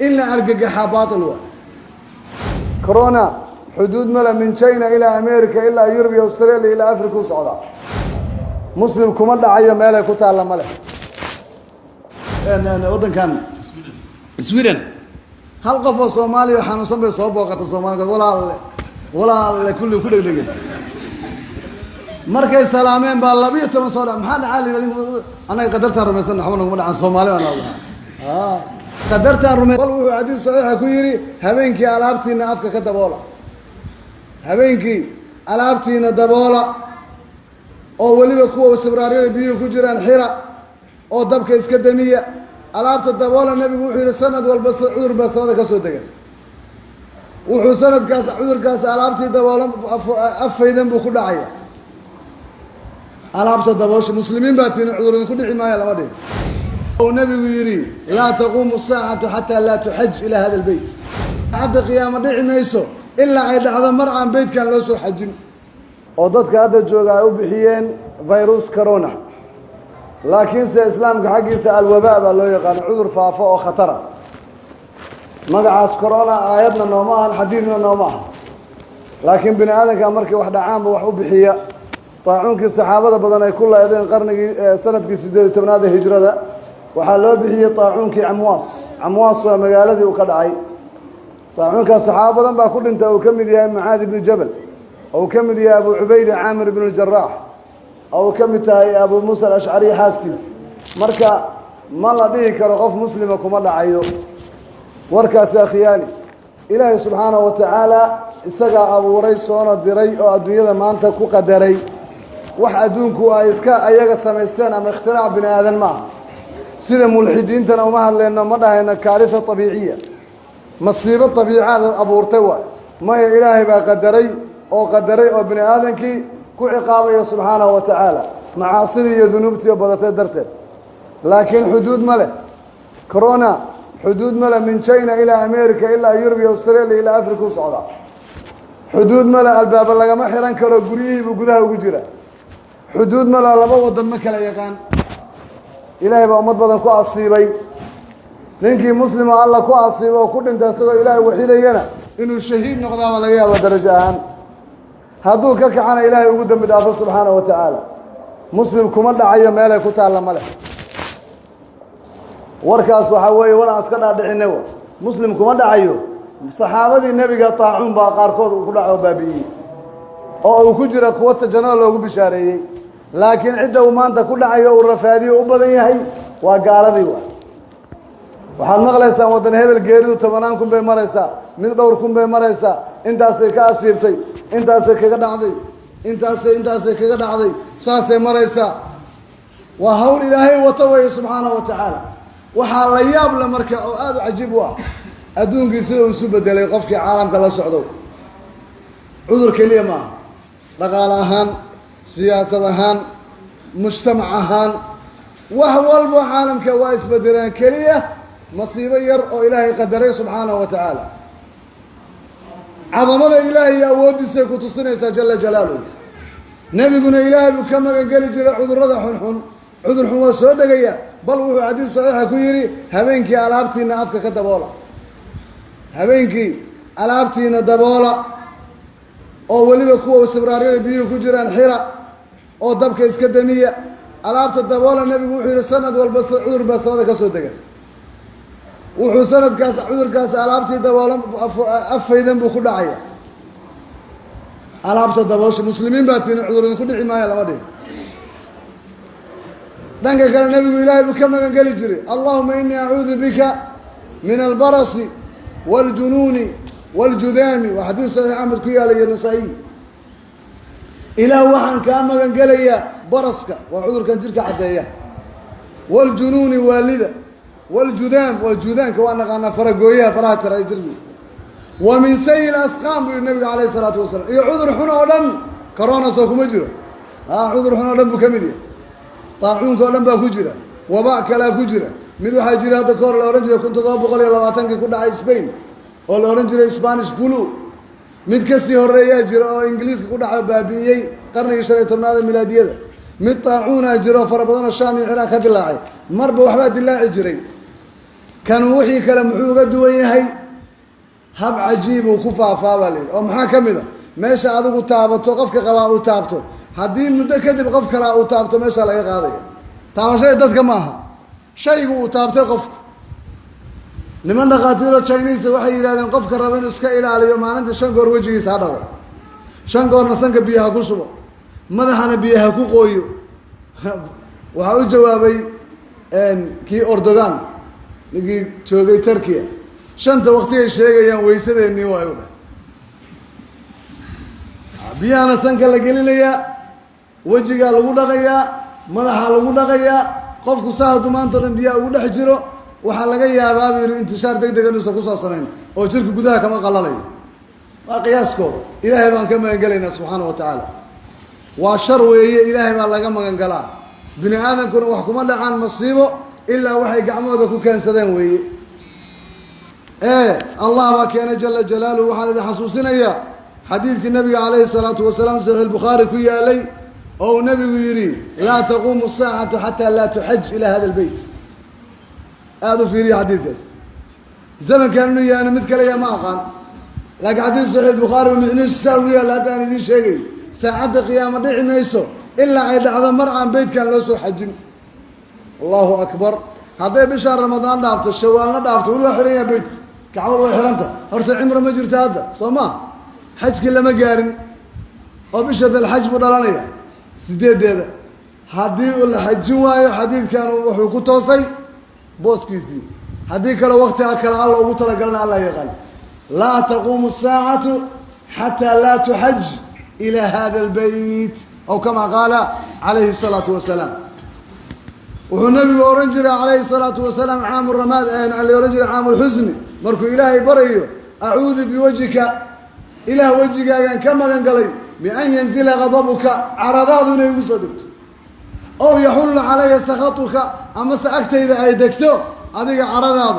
إلا أرجع باطل كورونا حدود ملا من تشاينا إلى أمريكا إلى يوروب أستراليا إلى أفريقيا وسعودة مسلم كمان عيا ماله كتار ماله أنا وطن كان سويدن هل قف صومالي وحنوصل بصوب وقت الصومال ولا كل دقيقة مركز سلامين باللبية تما صار محل عالي أنا قدرت الرميسان نحن نقول عن صومالي وأنا قدرت الرميسان والله حديث صحيح كويري هبينك ألعبتينا أفك كدبولة هبينك ألعبتينا دبولة أو ولي بكوا وسبرارين بيو كجران حرة أو دبك إسكدمية ألعبت الدبولة النبي وحير السند والبس عذر بس هذا كسودك وحسند كاس عذر كاس ألعبتي دبولة أفيدن بكل عيا ألعبت الدبوش مسلمين باتين عذر كل حماية لمدي والنبي يري لا تقوم الساعة حتى لا تحج إلى هذا البيت عد قيام الدعي ما يسو إلا إذا هذا مرة عن بيت كان لسه حج وضدك هذا الجوع وبحيين فيروس كورونا لكن إسلام كحقي سأل وباء بالله يقال عذر فافا وخطرة مقعس كورونا آياتنا نومها حديثنا نومها لكن بني آدم كان مركي واحدة عامة وحب بحية طاعونك الصحابة بدنا يكون له يدين قرن سنة كسيدة تمناد هجرة ده وحلو بحية طاعونك عمواس ومقالدي وكدعي طاعونك الصحابة بدنا بكل أنت وكمل يا معاذ بن جبل أو كمل يا أبو عبيدة عامر بن الجراح أو كمل يا أبو موسى الأشعري حاسكز مركا ما الله به كرغف مسلمكم الله عيو وركاس أخياني إلهي سبحانه وتعالى إسقى أبو ريسون الدري أو الدنيا ما أنت كقدري وحدونكو أيسكا أيجا سمستان أم اختراع بني آدم ما سيد ملحدين تنومها لأنه مضى هنا كارثة طبيعية مصيبة طبيعية أبو ارتوى ما يا إلهي بقدري أو بني آدم كي كعقابه سبحانه وتعالى معاصي ذنوبتي وبضتي درتي لكن حدود ملك كورونا حدود ملا من تشاينا إلى أمريكا إلى يوروب أستراليا إلى أفريقيا وسعودة حدود ملا الباب اللي ما حيران كانوا قريب وجودها وجودها حدود ملا لبا ودن مكلا يقان إلهي بأمد بدن كو أصيبي نينكي مسلم الله كو أصيبي وكل انت سوى إلهي وحيدا ينا إنه الشهيد نقضى ولا يابا درجان هادو ككعنا إلهي وقدم بدافع سبحانه وتعالى مسلم كمال عيا مالك وتعالى مالك warkaas waxa weeye walaas ka dhaadhicinaw muslimku ma dhacayo saxaabadii nabiga taacun baa qaarkood ku dhaco baabiyi oo uu ku jira kuwa tajana loogu bishaareeyay laakiin cidda uu maanta ku dhacayo uu rafaadiyo u badan yahay waa gaaladii waxaad maqlaysaa wadan hebel geeridu 10 kun bay maraysaa mid dhowr kun bay maraysaa intaasay ka asiibtay intaasay kaga dhacday intaasay kaga dhacday saasay maraysaa waa hawl ilaahay wata way subhanahu wa ta'ala waxaa la yaab la markaa oo aad u cajiib u ah adduunkiisa uu isu bedelay qofkii caalamka la socdo cudur kaliya ma dhaqaale ahaan siyaasad ahaan mujtamac ahaan wax walba caalamka waa isbedelaan kaliya masiibo yar oo ilaahay qadaray subxaanahu wa tacaala cadamada ilaahay awoodiisa ku tusinaysaa jalla jalaaluhu nabiguna ilaahay buu ka magan geli jiray cudurrada xunxun cudur xun waa soo degaya bal wuxuu xadiis saxiixa ku yiri habeenkii alaabtiina afka ka daboola habeenkii alaabtiina daboola oo waliba kuwa sabraarin biyo ku jiraan xira oo dabka iska damiya alaabta daboola nabigu wuxuu yiri sanad walba cudur baa sabada ka soo degay wuxuu sanadkaas cudurkaas alaabtii daboola afaydan buu ku dhacaya alaabta daboosha muslimiin baa tiin cudur ku dhici maaya lama dhig دنك كان النبي إلهي بكما قال جري اللهم إني أعوذ بك من البرص والجنون والجذام وحديث صحيح أحمد كيالي النسائي إله وحن كما قال يا برصك وعذر كان جرك حتى والجنون والدة والجذام كوانا قانا فرقويا فرات رأي ترمي ومن سيء الأسقام بالنبي عليه الصلاة والسلام عذر حنا ودم كورونا سوق مجرى عذر حنا ودم بكمدي طاعون كلام باكوجرا وباء كلا كوجرا ميدو حاجرا هذا كور الأورنج كنت ضابط قليل لواتن كي كنا على إسبان والأورنج إسبانيش فلو ميد كسي هرية جرا إنجليز كنا على بابيي قرن يشتري تمناد الميلادية ده ميد طاعون جرا فربنا الشامي العراق هذا اللاعب مر بوحبات الله جري كان وحي كلام محوقة دوية هب عجيب وكفا فابلين أو محاكمة ماشي عدو تابتو قفك قواء تابتو هدين مدة كذب قفك لا تابتو ماشي على قاضية تابع شيء دتك معها شيء تابتو قفك لمن قاتلوا تشاينيز waxay yiraahdeen qofka raba inuu iska ilaaliyo maalinta shan goor wajigiisa hadhaw shan goor nasanka biyaha ku shubo madaxana biyaha ku qooyo waxa uu jawaabay kii Erdogan nigi joogay Turkiya shanta waqti ay sheegayaan weysadeennii waa ayuu biyaha nasanka la gelinaya wajiga lagu dhaqaya madaxa lagu dhaqaya qofku saahadu maanta dhan biyaha ugu dhex jiro waxa laga yaabaa inuu intishaar degdeg ah ku soo sameyn oo jirka gudaha kama qalalayo waa qiyaaskooda ilaahay baan ka magan galaynaa subxaanahu wa tacaala waa shar weeye ilaahay baa laga magan galaa bini aadankuna wax kuma dhacaan masiibo ilaa waxay gacmooda ku keensadeen weeye allah baa keenay jalla jalaaluhu waxaan idin xasuusinayaa xadiidkii nabiga calayhi salaatu wasalaam saxiix albukhaari ku yaalay oo nabigu yidhi laa taquumu saacatu xataa laa tuxaj ilaa hada albeyt هذا في ريح حديث زمن كانوا يعني مثل يا ما قال لكن حديث صحيح البخاري من الساوية لا تاني دي شيء ساعة قيامة دعي ما يسو إلا إذا هذا مرعى بيت كان له سو حج الله أكبر هذا بشهر رمضان دافت الشوال دافت وروح حرية بيت كعوض حرنته هرت عمره ما جرت هذا صما حج كله ما قارن أو بشهر الحج بدلانية سديد هذا حديث الحج وايو حديث كانوا وحكوا توصي بوسكيسي هذيك لو وقت أكل الله وطلع قالنا الله يقال لا تقوم الساعة حتى لا تحج إلى هذا البيت أو كما قال عليه الصلاة والسلام والنبي أورنجري عليه الصلاة والسلام عام الرماد على أورنجري عام الحزن مركو إلهي بريو أعوذ بوجهك إلى وجهك كما قال بأن ينزل غضبك عرضات يقصدك أو يحل علي سخطك أما سأكت إذا أيدكتو هذه عرضاض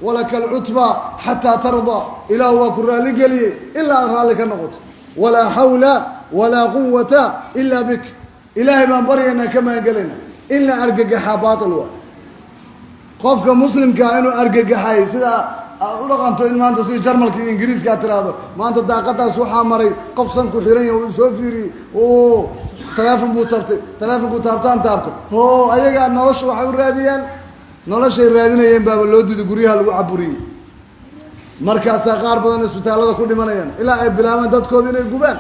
ولك العتبى حتى ترضى إلى هو كرالي قلي إلا أرهالك النقط ولا حول ولا قوة إلا بك إلهي من برينا كما قلنا إلا أرقق حاباط الوال خوفك مسلم كأنه أرقق حي سيدا رقمتو إن ما أنت سي جرمال كي إنجليز كاتر هذا ما أنت داقتها سوحا مري قفصا كحيرين وسوفيري أوه تلافن بو تابتان تابتو هو أيها نولش وحاول راديان نولش الرادين باب اللودي دي قريها لو عبوري مركز ساقار بدن اسبتال هذا كل منيان إلا أي بلامن دادكو دين الجبان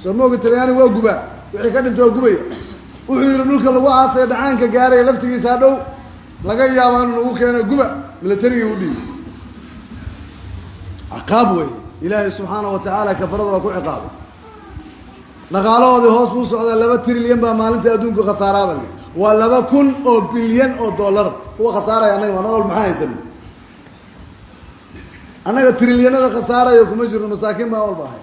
سموه الترياني هو جبان وحكاد انتو جبية وحيرنوك لو عاصي دعانك جاري لفتي سادو لقى يامان هو كان جبان ملتري ودي عقابه إلهي سبحانه وتعالى كفرض وكل عقابه نقالوا هوس بوس على 2 تريليون بمالنتي ادونك خساره بلي ولا 2 بليون دولار هو خساره يعني ما نقول محايسن انا تريليون خساره يكما جيرو مساكين ما اول باهي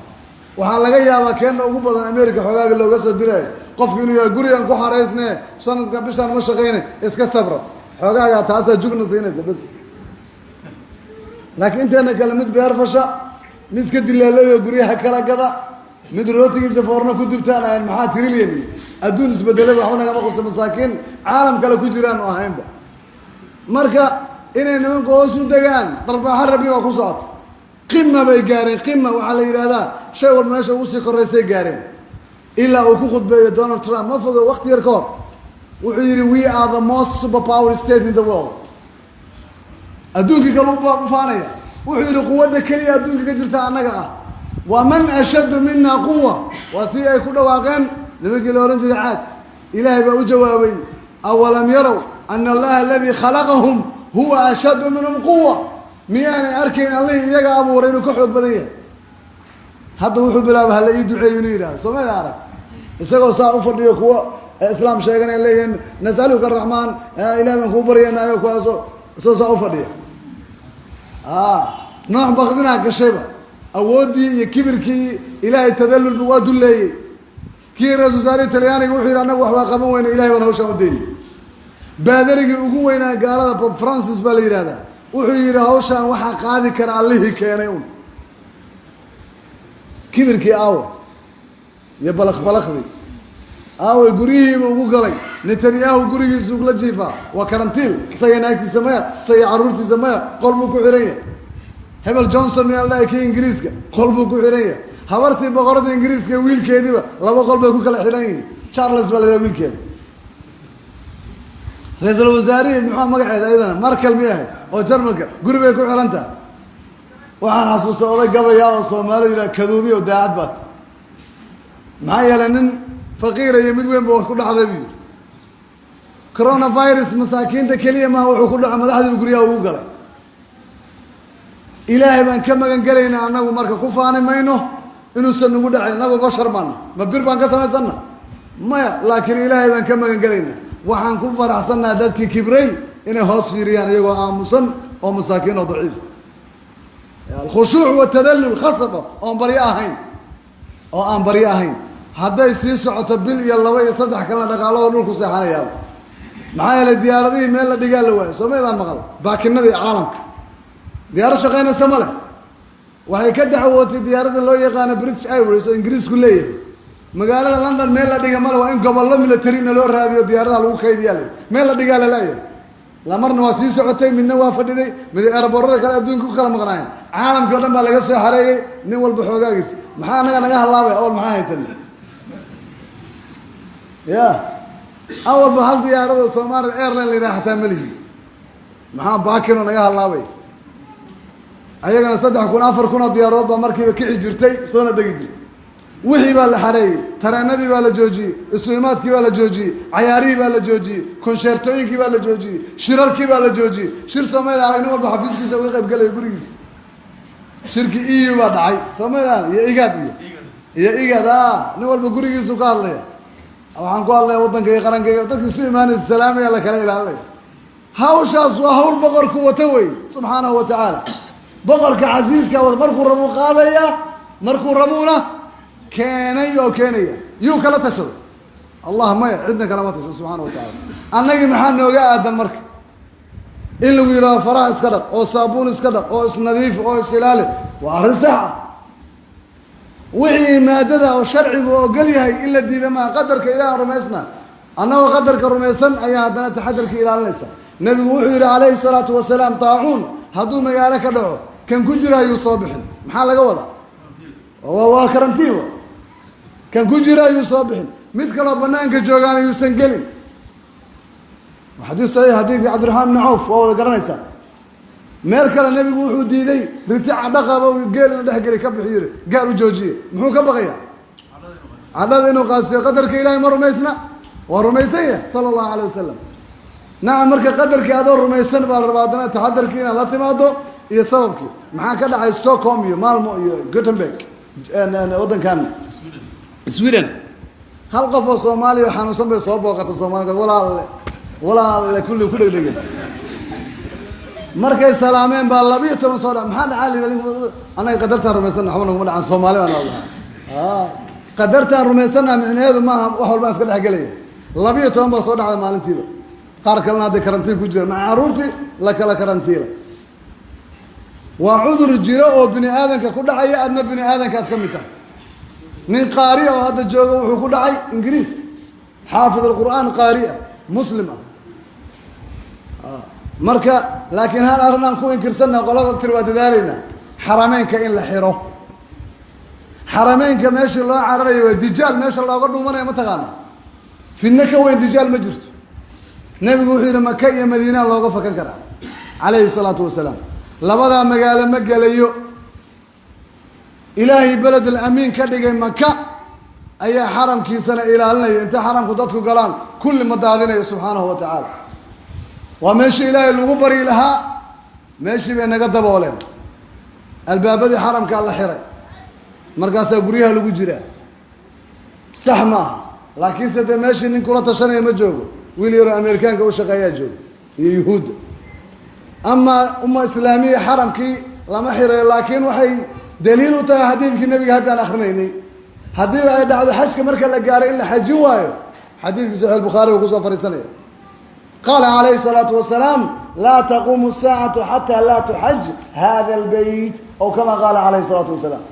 waxa laga yaabaa keena ugu badan America xogaaga looga soo diray qofku inuu yahay gurigan ku xareysnaa sanadka bishan ma shaqeynay iska sabra xogaaga taas jugna siinaysa bas laakiin inteena kala mid beer fasha miska dilaalayo guriyaha kala gada mid rootigiisa foorna ku dubtaan ay maxaa trillion adduun isbedelay waxa naga maqso masaakiin caalam kale ku jiraan oo ahaynba marka inay nimanku hoos u degaan darbaaxa rabbi waa ku socota qimma bay gaareen qimma waxa la yiraahdaa shay walba meesha ugu sii koreysay gaareen ilaa uu ku khudbeeyo Donald Trump ma foga waqti yar ka hor wuxuu yiri we are the most superpower state in the world adduunka kale u faanaya wuxuu yiri quwadda kaliya adduunka ka jirta anaga ah ومن أشد منا قوة وسيء كل واقعا نبي لورنج العاد إلهي بأجوابي أولم يروا أن الله الذي خلقهم هو أشد منهم قوة مياني أركين الله يقع أبو رينو كحوك بديه هذا هو حب الله هلا يدعي ينيرا سمع يعرف يسقوا ساعة فرديو قوة إسلام شيئا اللي نسألك الرحمن إلى من كبرينا أيوك سو ساعة فرديو نوح بخدنا كشيبة أودي يكبركي إلهي تذلل بواد اللي كي رئيس وزراء التلياني يقول أنا وحوا قاموا وين إلهي ونهوش الدين بادرك يقول وين قال بوب فرانسيس بالير هذا وحير هوشا وحا قاضي كان عليه كينيون كبركي أو يبلخ بلخ ذي aaway guryihiiba ugu galay netanyahu gurigiisa ugula jiifaa waa karantiil isaga naagtiisa maya isaga carruurtiisa maya qol buu ku xiran yahay hebel johnson miyaa la kii ingiriiska qol buu ku xiran yahay habartii boqorada ingiriiska wiilkeediiba laba qol bay ku kala xiran yihiin charles baa lagaa wiilkeeda ra-iisul wasaarihii muxuu magaceeda ayadana markel mi ahayd oo jarmalka guri bay ku xiran tahay waxaan xasuustay oday gabaya oo soomaali yidhaha kaduudiy oo daacad baat maxaa yeelay nin faqiira iyo mid weyn ba ku dhacday buu yidhi coronavirus masaakiinta keliya maaha wuxuu ku dhaco madaxdiiba guryaha ugu galay ilaahay baan ka magan gelaynaa annagu marka ku faani mayno inuusan nagu dhacay innagu bashar baana ma bir baan ka samaysanna maya laakiin ilaahay baan ka magan gelaynaa waxaan ku faraxsannaha dadkii kibray inay hoos fiiriyaan iyagoo aamusan oo masaakiin oo daciif alkhushuuc watadallul khasaba oon baryo ahayn oo aan baryo ahayn hadday sii socoto bil iyo 2 iyo 3 kalena dhaqaalada dhulku seexanayaaba maxaa yeelay diyaaradihii meel la dhigaa la waayo soomaydaan maqal baakinadii caalamka diyaarad shaqaynaysa ma leh waxay ka dacwootay diyaaradda loo yaqaano British Airways oo ingiriisku leeyahay magaalada London meel la dhiga ma leh waa in gobollo military-na loo raadiyo diyaaradaha lagu kaydiyaa leh meel la dhigaa la leeyahay la marna waa sii socotay midna waa fadhiday mid airborada kale adduunka ku kala maqnaayeen caalamka oo dhan baa laga soo xareeyay nin walba xoogaagiis maxaa anaga naga halaabay awal maxaa haysan ya awal ba hal diyaarada Somali Airline la yiraahdo xataa malihi maxaa baakino naga halaabay ayagana 3,000 4,000 oo diyaarood baa markiiba kici jirtay soo degi jirtay wixii baa la xareeyay tareenadii baa la joojiyay isuimaadkii baa la joojiyay cayaarihii baa la joojiyay konsertooyinkii baa la joojiyay shirarkii baa la joojiyay shir Soomaaliya aragni walba xafiiskiisa uga qayb galay gurigiis shirki EU baa dhacay Soomaaliya iyo igad nin walba gurigiisa ka hadlay waxaan ku hadlay wadanka iyo qaranka dadka soo iimaanay salaamaya la kala ilaalay hawshaas waa hawl boqorku wata way subhanahu wa ta'ala boqorka casiiska markuu rabo qaadaya markuu rabuna keenay oo keenaya yuu kala tashado allah ma cidna kala ma tashado subhanahu wa ta'ala annagi maxaa nooga aadan marka in lagu yiraahdo faraha iska dhaq oo saabuun iska dhaq oo isnadiif oo isilaali waa arrin sax ah wixii maadada oo sharcigu ogol yahay in la diido ma qadarka ilaahay rumaysna annagoo qadarka rumaysan ayaa haddana taxadarka ilaalinaysa nabigu wuxuu yidhi calayhi salaatu wasalaam taacuun hadduu magaalo ka dhaco kan ku jira ayuu soo bixin maxaa laga wadaa waa karantiin wa kan ku jira ayuu soo bixin mid kaloo banaanka joogaan ayuusan gelin xadiis saxiix xadiidkii cabdiraxmaan ibn cawf waa wada garanaysaa meel kale nabigu wuxuu diiday ritica dhaqaba geelna dhex geli ka bixi yiri gaar u joojiye muxuu ka baqayaa cadhada inuu qaasiyo qadarka ilaahay ma rumaysna waa rumaysan yahay sala allahu calayh wasalam nacam marka qadarkii adoo rumaysan baa la rabaa haddana taxadarkii inaad la timaado iyo sababkii maxaa ka dhacay Stockholm iyo Malmo iyo Gothenburg waddankan Sweden hal qof oo Soomaaliya xanuunsan bay soo booqatay Soomaalida walaalle kulli ku dhegdhegay markay salaameen baa 12 soo dhac maxaa dhacay anaga qadartaan rumaysan waxba nagu dhacan Soomaaliya aan Allah qadartaan rumaysan micnaheedu maaha wax walba iska dhaxgalay 12 baa soo dhacday maalintiiba qaar kalena hadda karantiin ku jira ma caruurtii la kala karantiila waa cudur jiro oo bini aadanka ku dhacaya adna bini aadanka aad ka mid tahay nin qaari oo hadda jooga wuxuu ku dhacay ingiriiska xaafid alqur'aan qaari muslim marka laakiin hal arrinaan ku inkirsanna qolada tir waa dadaalayna xarameynka in la xiro xarameynka meesha loo cararayo waa dijaal meesha looga dhuumanayo ma taqaana fidna ka weyn dijaal ma jirto nabigu wuxuu yidhi maka iyo madiina looga fakan karaa calayhi salaatu wasalaam labadaa magaalo ma gelayo ilaahay beled al-amiin ka dhigay maka ayaa xaramkiisana ilaalinaya inta xaramku dadku galaan kulli ma daadinayo subxaanahu wa tacaala waa meeshii ilaahay lagu bari lahaa meeshii bay naga dabooleen albaabadii xaramkaa la xiray markaasaa guryaha lagu jiraa sax maaha laakiinse dee meeshii nin kula tashanaya ma joogo wiil yaroo ameerikaanka u shaqeeyaa jooga iyo yuhuudda amaa umma islaamiya xaramkii lama xirayo laakiin waxay daliil u tahay xadiidkii nabiga haddaan akrinaynay haddiiba ay dhacdo xajka marka la gaaray in la xajin waayo xadiidkii saxiix albukhaari buu kusoo fariisanaya qaala calayhi salaatu wasalaam laa taquumu saacatu xataa laa tuxaj hada albeyt ow kama qaala calayhi salaatu wasalaam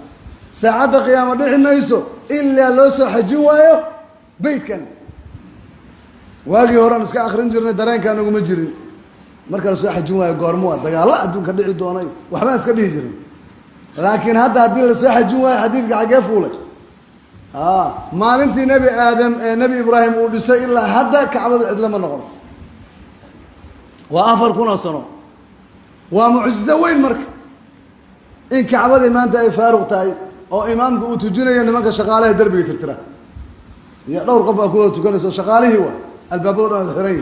saacadda qiyaamo dhici mayso ilaa loo soo xajin waayo beytkan واجي هوران اسكا اخرين جرنا dareen ka nagu ma jirin marka la soo xajin waayo goormo dagaal adduunka dhici doonay waxba iska dhihi jirin laakiin hadda hadii la soo xajin waayo xadiidka xagee fuulay maalintii nabi aadam ee nabi ibraahim uu dhisay ilaa hadda kacbada cid lama noqon waa 4,000 sano waa mucjiso weyn marka in kacbada maanta ay faaruq tahay oo imaamku uu tujinayo nimanka shaqaalaha darbiga tirtira ya dhowr qof ku tukanayso shaqaalihii waa albaabada dhan xiray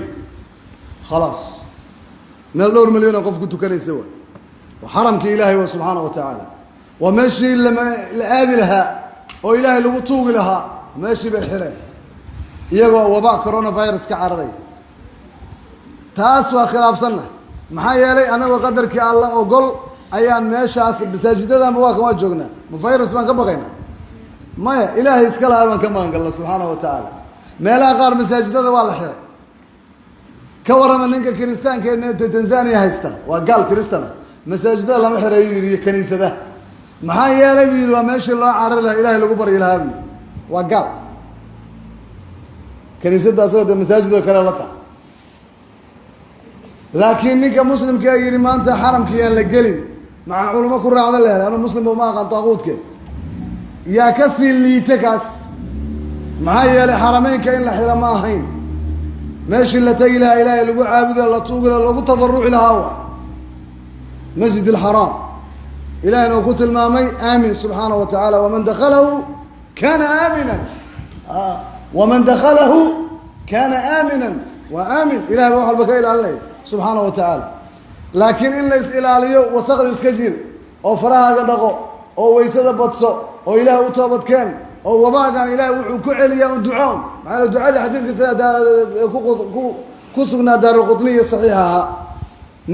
خلاص meel dhowr milyan oo qof ku tukanaysa waa xaramka ilaahay wa subhanahu wa ta'ala wa mashi lama aadi laha oo ilaahay lagu tuugi laha mashi bay xireen iyagoo waba coronavirus ka cararay taas waa khilaafsanna maxaa yeelay anagu qadarkii Allah oo gol ayaan meeshaas masaajidada ma waa joognaa ma virus baan ka baqaynaa maya ilaahay iska laaban ka maangal subhanahu wa ta'ala meelaha qaar masaajidada waa la xiray ka warama ninka kiristaanka ee Tanzania haysta waa gaal kiristana masaajidada lama xiray yiri kaniisada maxaa yeelay wiil waa meeshii loo carar lahaa ilaahay lagu bari lahaa waa gaal kaniisada asoo masaajidada kale la taa laakiin ninka muslimka yiri maanta xaramkii aan la gelin maca culimo ku raacda leeyahay anu muslim ma aqaan taaquudka yaa ka sii liita kaas maxaa yeelay xarameynka in la xiro ma ahayn meeshii la tagi lahaa ilaahay lagu caabudo la tuugo lagu tadarruci lahaa waa masjid al-haram ilaahayna uu ku tilmaamay aamin subhanahu wa ta'ala waman dakhalahu kana aaminan waman dakhalahu kana aaminan wa aamin ilaahay waxa walba ka ilaalinay subhanahu wa ta'ala laakiin in la is ilaaliyo wasaqda iska jir oo farahaaga dhaqo oo weysada badso oo ilaahay u toobad keen oo wabaagan ilaahay wuxuu ku celiyaa un duco maxaa ducada xadiidka ku sugnaa daarul qutniya saxiixa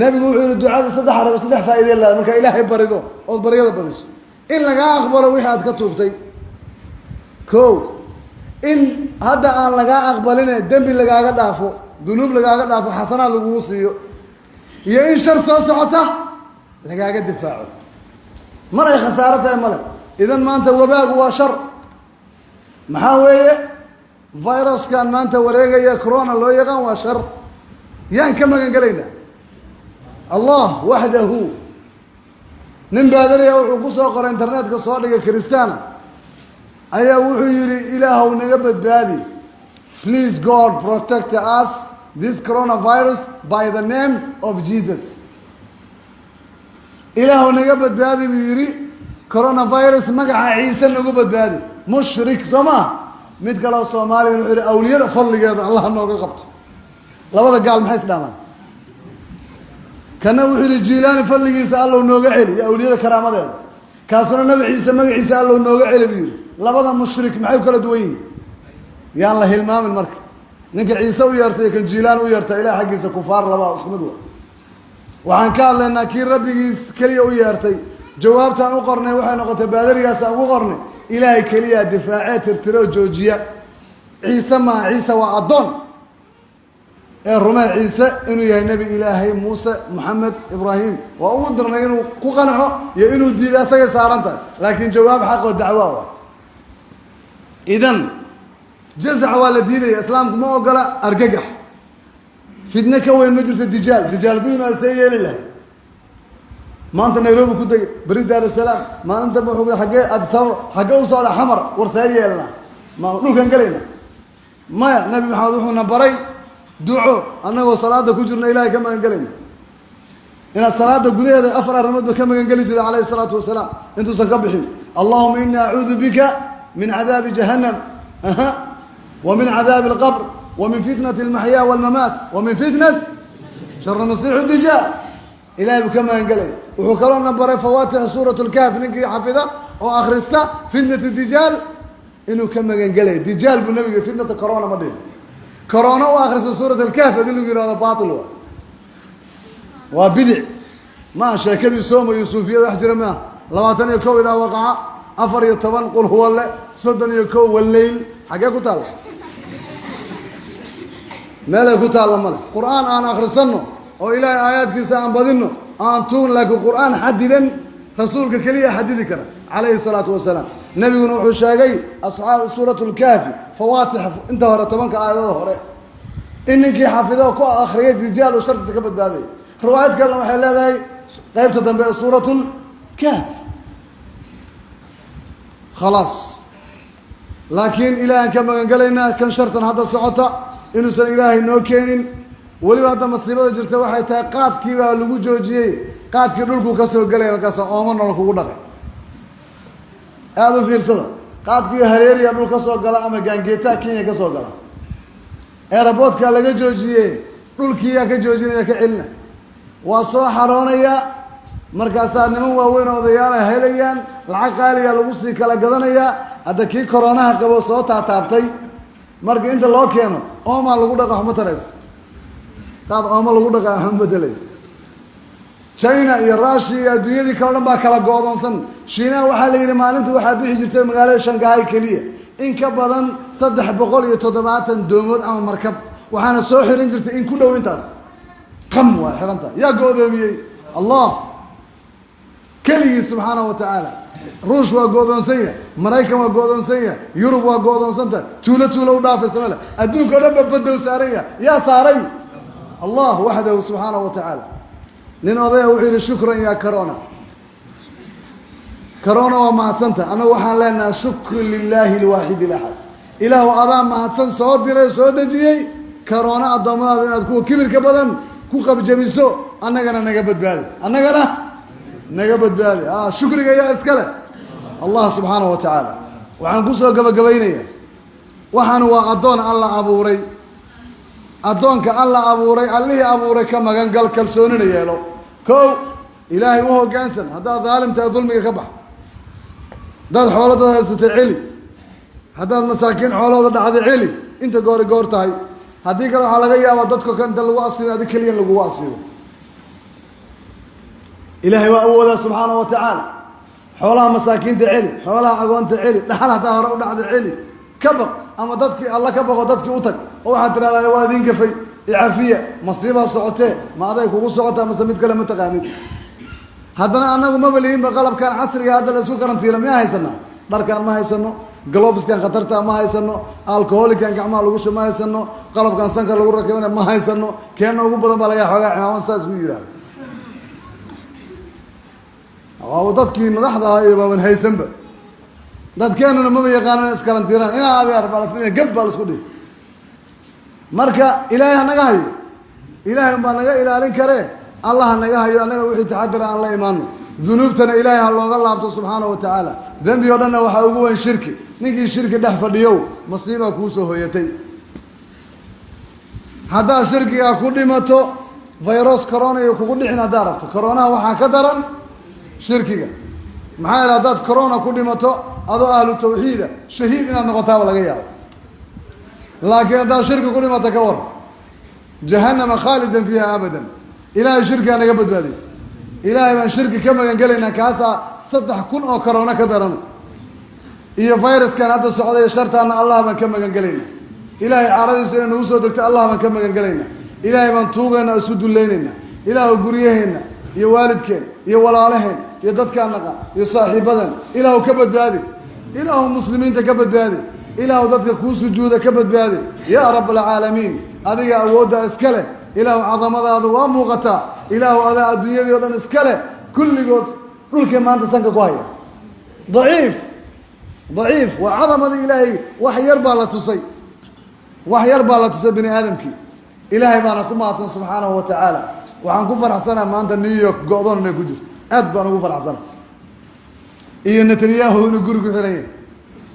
nabigu wuxuu yiri ducada saddex faa'iido leedahay marka ilaahay barido oo bariyada badiso in laga aqbalo wixii aad ka tuugtay koow in hadda aan laga aqbalin dambi lagaaga dhaafo dunuub lagaaga dhaafo xasanaad lagu siiyo iyo in shar soo socota lagaaga difaaco mar ay khasaaro tahay male idan maanta wabaagu waa shar maxaa weeye viruskan maanta wareegaya corona loo yaqaan waa shar yaan ka magan galaynaa allah wahdahu nin baadariya wuxuu ku soo qoray internetka soo dhigay kristaana ayaa wuxuu yiri ilaahow naga badbaadi please god protect us this coronavirus by the name of Jesus ilaahow naga badbaadi buu yiri coronavirus magaca ciise nagu badbaadi mushrik soma mid kale oo Soomaaliya wuxuu yiri awliyada fadligeeda Allah nooga qabto labada gaal maxay isdhaamaan kana wuxuu yiri jiilaani fadligiisa Allah nooga celi awliyada karaamadeeda kaasuna nabi ciise magaciisa Allah nooga celi buu labada mushrik maxay kala duwan yihiin yaan la hilmaamin marka ninka ciise u yeertay kan jiilaan u yeertay ilaa xaqiisa kufaar laba isku mid waxaan ka hadlaynaa kii rabbigiis kaliya u yeertay jawaabtaan u qornay waxay noqotay baadarigaas aan ugu qornay ilaahay kaliya difaaceed tirtiro joojiya ciise ma ciise waa adoon ee rumay ciise inuu yahay nabi ilaahay muuse muhammad ibrahim waa uu dirnay inuu ku qanaco iyo inuu diido asaga saaranta laakiin jawaab xaq oo dacwo ah idan جزع ولا ديني إسلام ما أقول أرجع فيدنا كوين مجرد الدجال دون أسيء لله ما أنت نيروبي كنت بريد دار السلام ما أنت بحق حاجة أتصو حاجة وصل حمر ورسائل لنا ما نقول كان قلنا ما نبي محمد وحنا بري دعوة أنا وصلاة كجرنا إلهي كما قلنا إن الصلاة قدية أفر الرمض كما قال جل عليه الصلاة والسلام أنتم سكبحين اللهم إنا أعوذ بك من عذاب جهنم ومن عذاب القبر ومن فتنة المحيا والممات ومن فتنة شر المسيح الدجال إلهي كما قال وحكرنا بري فواتح سورة الكهف نقي حفظه وآخرسته فتنة الدجال إنه كما قال الدجال بالنبي فتنة كورونا مدين كورونا وآخرس سورة الكهف يقول له هذا باطل وبدع ما شاكل يسوم ويوسفية ويحجر ما لواتن يكو إذا وقع أفر يطبن قل هو الله صدن يكو والليل حاجة قتال ماذا قتال ماذا قرآن أنا أخرسنه وإلهي آيات كيسا عن بدنه أن تون لك القرآن حددا رسولك كلية حددك عليه الصلاة والسلام نبي نوح الشاقي أصحاب سورة الكافي فواتح انت هرى تبنك آيات هرى إنك حافظه كو آخرية رجال وشرط سكبت بهذه روايات كلام وحلا ذي قيبت تنبأ سورة الكهف خلاص لكن إلى أن كما قال لنا كان شرطا هذا صعوتا إنه سن إلهي إنه كينين ولي هذا مصيبة جرت واحد تقاد كذا لو جوجي قاد كدولكو كسر قال لنا كسر أمر لكو قدر هذا في الصدق قاد كي هريري أبو كسر قال أما جانجيتا كينيا كسر قال أربوت كلا جوجي دول كيا كجوجي يا كعلنا وصو حرونيا مركزات نمو وين وضيانا هليان العقالية لبصي كلا قدنيا هذا كي كورونا قبل صوت عتابتي مرك أنت الله كانوا أما لقول لك أحمد تريس قاد أما لقول لك أحمد لي شينا يراشي الدنيا دي كلام باكلا قاضون سن شينا وحلي رمانت وحبي حجرت مقالة شنغهاي كلية إن كبدن صدح بقول يتضمعات دومود أما مركب وحنا سوحر إنجرت إن كله وينتاس قم وحرنتا يا قاضي الله كلي سبحانه وتعالى روش وقودون سيء مرايكا وقودون سيء يوروب وقودون سنتا تولا ودافع سنة أدون كلام بدو سارية يا ساري الله وحده سبحانه وتعالى لنضيع وحيد شكرا يا كورونا وما سنتا أنا وحان لنا شكر لله الواحد الأحد إله أرام ما هتسن صوت جي كورونا الضمانات إن تكون كبر كبدن كو قب جميسو أنا كنا نجبت بالي أنا كنا نجبت بالي شكر يا إسكاله الله سبحانه وتعالى وعن قصة قبينية وحن هو أدون الله أبوري أدونك الله أبوري اللي أبوري كما قال كلسونين يالو كو إلهي وهو جانسن هذا ظالم تظلمي كبح ده حوله ده يستعلي هذا المساكين حوله ده هذا علي أنت قور تاي هذيك لو على غيا ودتك كان دلوا أصيب هذيك كليا لو أصيب إلهي وأبوه سبحانه وتعالى حولها مساكين تعلي حولها أقوان تعلي دحلها دهر أو دعد علي كبر أما ضدك الله كبر وضدك أوتك أو حتى لا يوادين كفي عافية مصيبة صعوتة ما هذا يكون صعوتة مسميت كلمة تقانيد هذا أنا ما بلين بقلب كان عصري هذا الأسوق كرنتيلا ما هي سنة بركان ما هي سنة جلوفس كان خطرته ما هي سنة الكحول كان كعمال وش ما هي سنة قلب كان سنك لورا كمان ما هي سنة كان أبو بدم بلا حاجة عوان ساس ويرا وضدك مدحضها يبقى من هي سنبه ضد كانوا لما بيقانون اسكرنتيران إنا هذه 4 سنين قبل اسكودي مركا إلهي نجاهي إلهي ما نجاه إلى كره الله نجاهي أنا وحي تحدر عن الله إيمانه ذنوبتنا إلهي الله سبحانه وتعالى ذنبي ودنا وحاوجوا شركي نيجي الشركة دحف اليوم مصيبة كوسه هيتي هذا شركي أكون ماتو فيروس كورونا يكون إحنا داربته كورونا وحكدرا شركي معايا الأداة كورونا كل ماتو هذا أهل التوحيد شهيد إن النقطة ولا غيره لكن هذا شرك كل ما تكور جهنم خالدا فيها أبدا إلهي شرك أنا قبل بالي إلهي من شرك كما قال لنا كاسا صدح كن أو كورونا كدرنا إيه فيروس كان هذا السعودية شرط أن الله من كما قال لنا إلهي عرض سنة نوسو دكتور الله من كما قال لنا إلهي من توغنا أسود لنا إلهي قريهنا يا والدكين يا ولالهين يا ددكان نقا يا صاحب بدن إلهو كبد بهذه إلهو مسلمين تكبد بهذه إلهو ددك كو سجوده كبد بهذه يا رب العالمين هذه أود اسكله إلهو عظمه هذا وموقتا إلهو هذا الدنيا يودن اسكله كل جوز كل كما أنت سنك كوايا ضعيف وعظمه إلهي وحي يربى لا تصي بني آدم كي إلهي ما نكون معطن سبحانه وتعالى وعن كفر حسنا ما أنت نيويورك قاضون ما يكجرت أدبر كفر حسنا إيه نتنياهو نقول كفرين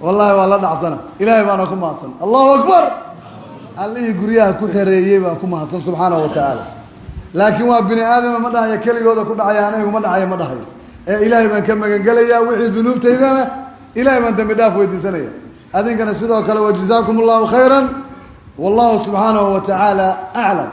والله دعسنا إلهي ما نكون معطن الله أكبر اللي يقريها كفرين ما نكون معطن سبحانه وتعالى لكن وابن آدم ما ده يكلي هذا كل عيانه وما ده ما ده إلهي من كم قال يا وحي ذنوب تيدنا إلهي من تمداف ويدي سنة أذن كان سيدنا وكلا وجزاكم الله خيرا والله سبحانه وتعالى أعلم.